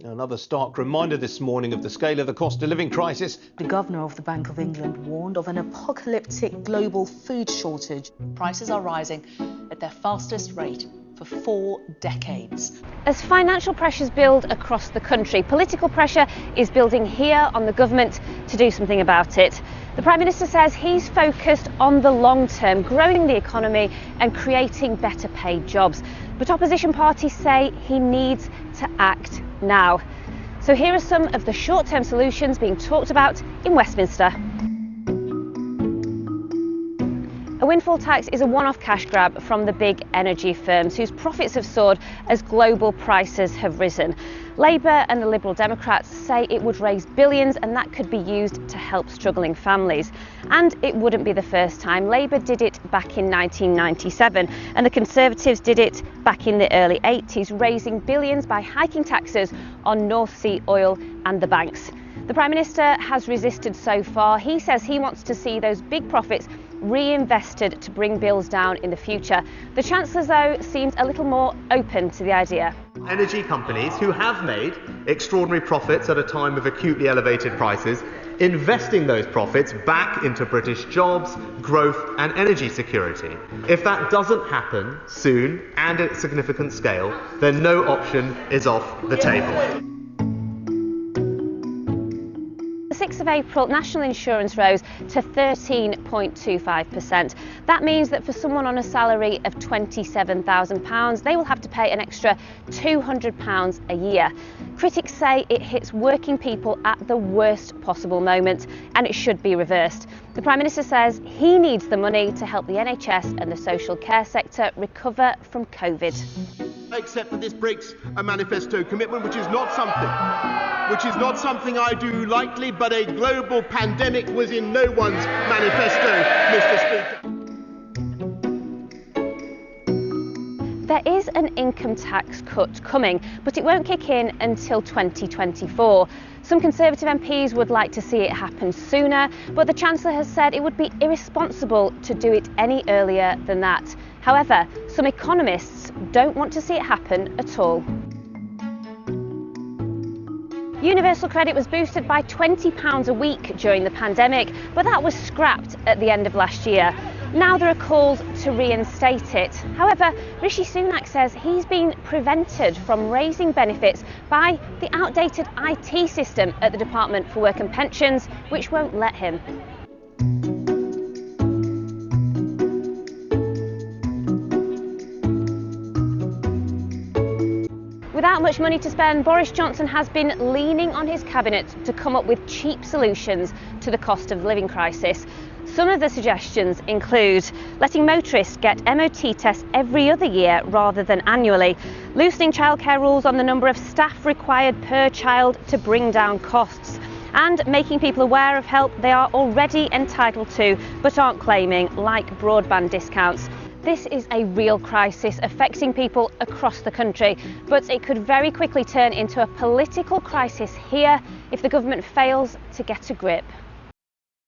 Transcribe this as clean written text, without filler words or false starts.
Another stark reminder this morning of the scale of the cost of living crisis. The governor of the Bank of England warned of an apocalyptic global food shortage. Prices are rising at their fastest rate for 4 decades. As financial pressures build across the country, political pressure is building here on the government to do something about it. The Prime Minister says he's focused on the long term, growing the economy and creating better paid jobs. But opposition parties say he needs to act now. So here are some of the short-term solutions being talked about in Westminster. A windfall tax is a one-off cash grab from the big energy firms whose profits have soared as global prices have risen. Labour and the Liberal Democrats say it would raise billions and that could be used to help struggling families. And it wouldn't be the first time. Labour did it back in 1997 and the Conservatives did it back in the early 80s, raising billions by hiking taxes on North Sea oil and the banks. The Prime Minister has resisted so far. He says he wants to see those big profits reinvested to bring bills down in the future. The Chancellor, though, seems a little more open to the idea. Energy companies who have made extraordinary profits at a time of acutely elevated prices, investing those profits back into British jobs, growth and energy security. If that doesn't happen soon and at significant scale, then no option is off the table. 6th of April, national insurance rose to 13.25%. That means that for someone on a salary of £27,000, they will have to pay an extra £200 a year. Critics say it hits working people at the worst possible moment and it should be reversed. The Prime Minister says he needs the money to help the NHS and the social care sector recover from COVID. Except that this breaks a manifesto commitment, which is not something I do lightly, but a global pandemic was in no one's manifesto, Mr. Speaker. There is an income tax cut coming, but it won't kick in until 2024. Some Conservative MPs would like to see it happen sooner, but the Chancellor has said it would be irresponsible to do it any earlier than that. However, some economists don't want to see it happen at all. Universal credit was boosted by £20 a week during the pandemic, but that was scrapped at the end of last year. Now there are calls to reinstate it. However, Rishi Sunak says he's been prevented from raising benefits by the outdated IT system at the Department for Work and Pensions, which won't let him. Without much money to spend, Boris Johnson has been leaning on his cabinet to come up with cheap solutions to the cost of living crisis. Some of the suggestions include letting motorists get MOT tests every other year rather than annually, loosening childcare rules on the number of staff required per child to bring down costs, and making people aware of help they are already entitled to but aren't claiming, like broadband discounts. This is a real crisis affecting people across the country, but it could very quickly turn into a political crisis here if the government fails to get a grip.